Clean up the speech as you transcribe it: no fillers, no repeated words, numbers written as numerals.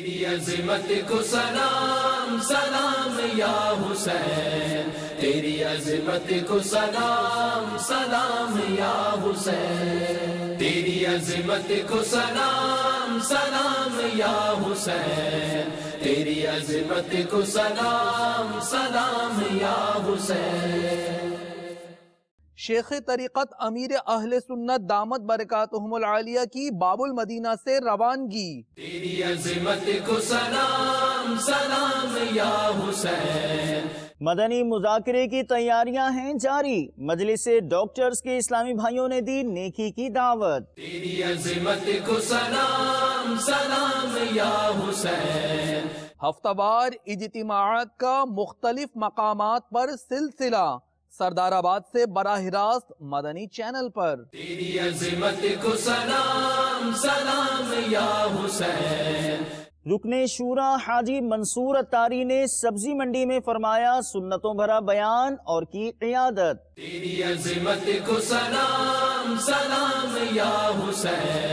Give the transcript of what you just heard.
تیری عظمت کو سلام سلام یا حسین، تیری عظمت کو سلام سلام یا حسین، تیری عظمت کو سلام سلام یا حسین، تیری عظمت کو سلام سلام یا حسین۔ شیخ طریقت امیر اہل سنت دامت برکاتہم العالیہ کی باب المدینہ سے روانگی۔ تیری عظمت کو سلام سلام یا حسین۔ مدنی مذاکرے کی تیاریاں ہیں جاری، مجلس ڈاکٹرز کے اسلامی بھائیوں نے دی نیکی کی دعوت۔ تیری عظمت کو سلام سلام یا حسین۔ ہفتہ وار اجتماعات کا مختلف مقامات پر سلسلہ، سردار آباد سے براہ راست مدنی چینل پر۔ تیری عظمت کو سلام سلام یا حسین۔ رکن شورا حاجی منصور اتاری نے سبزی منڈی میں فرمایا سنتوں بھرا بیان اور کی قیادت۔ تیری عظمت کو سلام سلام یا حسین۔